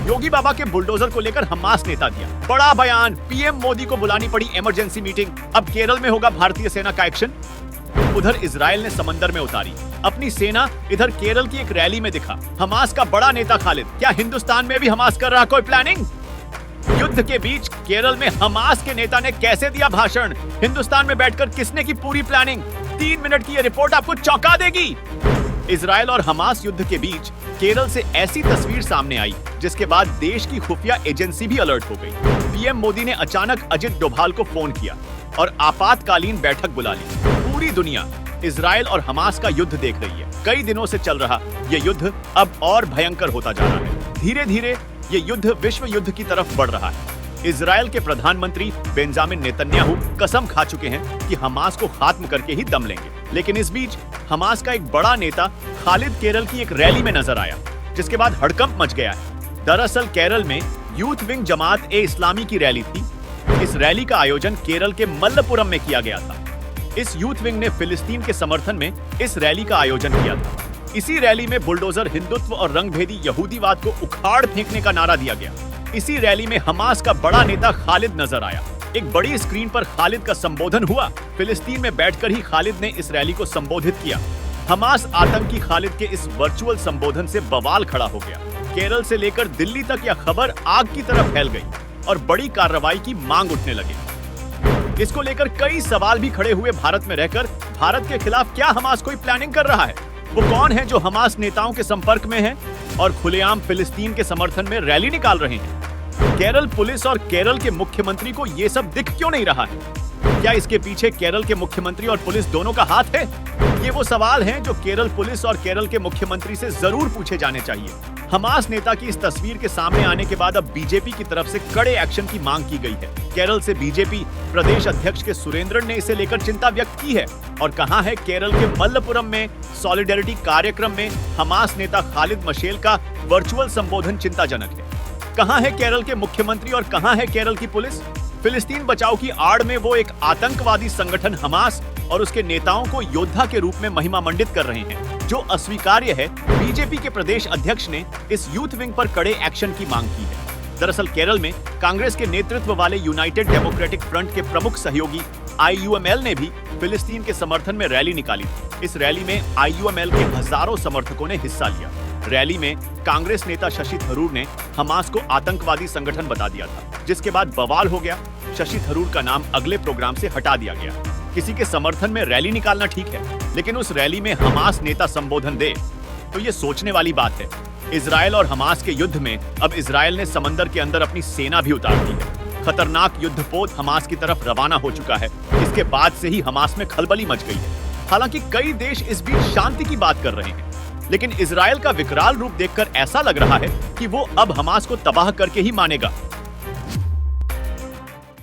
योगी बाबा के बुलडोजर को लेकर हमास नेता दिया बड़ा बयान। पीएम मोदी को बुलानी पड़ी इमरजेंसी मीटिंग। अब केरल में होगा भारतीय सेना का एक्शन। उधर इजराइल ने समंदर में उतारी अपनी सेना। इधर केरल की एक रैली में दिखा हमास का बड़ा नेता खालिद। क्या हिंदुस्तान में भी हमास कर रहा कोई प्लानिंग? युद्ध के बीच केरल में हमास के नेता ने कैसे दिया भाषण? हिंदुस्तान में बैठकर किसने की पूरी प्लानिंग? 3 मिनट की यह रिपोर्ट आपको चौंका देगी। इजराइल और हमास युद्ध के बीच केरल से ऐसी तस्वीर सामने आई जिसके बाद देश की खुफिया एजेंसी भी अलर्ट हो गई। पीएम मोदी ने अचानक अजित डोभाल को फोन किया और आपातकालीन बैठक बुला ली। पूरी दुनिया इजराइल और हमास का युद्ध देख रही है। कई दिनों से चल रहा यह युद्ध अब और भयंकर होता जा रहा है। धीरे धीरे ये युद्ध विश्व युद्ध की तरफ बढ़ रहा है। इजराइल के प्रधानमंत्री बेंजामिन नेतन्याहू कसम खा चुके हैं कि हमास को खत्म करके ही दम लेंगे। लेकिन इस बीच हमास का एक बड़ा नेता खालिद केरल की एक रैली में नजर आया, जिसके बाद हड़कंप मच गया है। दरअसल केरल में यूथ विंग जमात ए इस्लामी की रैली थी। इस रैली का आयोजन केरल के मल्लपुरम में किया गया था। इस यूथ विंग ने फिलिस्तीन के समर्थन में इस रैली का आयोजन किया था। इसी रैली में बुलडोजर हिंदुत्व और रंगभेदी यहूदीवाद को उखाड़ फेंकने का नारा दिया गया। इसी रैली में हमास का बड़ा नेता खालिद नजर आया। एक बड़ी स्क्रीन पर खालिद का संबोधन हुआ। फिलिस्तीन में बैठकर ही खालिद ने इस रैली को संबोधित किया। हमास आतंकी खालिद के इस वर्चुअल संबोधन से बवाल खड़ा हो गया। केरल से लेकर दिल्ली तक यह खबर आग की तरह फैल गई और बड़ी कार्रवाई की मांग उठने लगी। इसको लेकर कई सवाल भी खड़े हुए। भारत में रहकर भारत के खिलाफ क्या हमास कोई प्लानिंग कर रहा है? वो कौन है जो हमास नेताओं के संपर्क में है और खुलेआम फिलिस्तीन के समर्थन में रैली निकाल रहे हैं? केरल पुलिस और केरल के मुख्यमंत्री को ये सब दिख क्यों नहीं रहा है? क्या इसके पीछे केरल के मुख्यमंत्री और पुलिस दोनों का हाथ है? ये वो सवाल हैं जो केरल पुलिस और केरल के मुख्यमंत्री से जरूर पूछे जाने चाहिए। हमास नेता की इस तस्वीर के सामने आने के बाद अब बीजेपी की तरफ से कड़े एक्शन की मांग की गई है। केरल से बीजेपी प्रदेश अध्यक्ष के सुरेंद्रन ने इसे लेकर चिंता व्यक्त की है और कहा है केरल के मल्लपुरम में सॉलिडेरिटी कार्यक्रम में हमास नेता खालिद मशेल का वर्चुअल संबोधन चिंताजनक है। कहां है केरल के मुख्यमंत्री और कहां है केरल की पुलिस? फिलिस्तीन बचाओ की आड़ में वो एक आतंकवादी संगठन हमास और उसके नेताओं को योद्धा के रूप में महिमा मंडित कर रहे हैं, जो अस्वीकार्य है। बीजेपी के प्रदेश अध्यक्ष ने इस यूथ विंग पर कड़े एक्शन की मांग की है। दरअसल केरल में कांग्रेस के नेतृत्व वाले यूनाइटेड डेमोक्रेटिक फ्रंट के प्रमुख सहयोगी IUML ने भी फिलिस्तीन के समर्थन में रैली निकाली थी। इस रैली में IUML के हजारों समर्थकों ने हिस्सा लिया। रैली में कांग्रेस नेता शशि थरूर ने हमास को आतंकवादी संगठन बता दिया था, जिसके बाद बवाल हो गया। शशि थरूर का नाम अगले प्रोग्राम से हटा दिया गया। किसी के समर्थन में रैली निकालना ठीक है, लेकिन उस रैली में हमास नेता संबोधन दे तो ये सोचने वाली बात है। इजराइल और हमास के युद्ध में अब इजराइल ने समंदर के अंदर अपनी सेना भी उतार दी है। खतरनाक युद्धपोत हमास की तरफ रवाना हो चुका है। इसके बाद से ही हमास में खलबली मच गई है। हालांकि कई देश इस बीच शांति की बात कर रहे हैं, लेकिन इजराइल का विकराल रूप देखकर ऐसा लग रहा है कि वो अब हमास को तबाह करके ही मानेगा।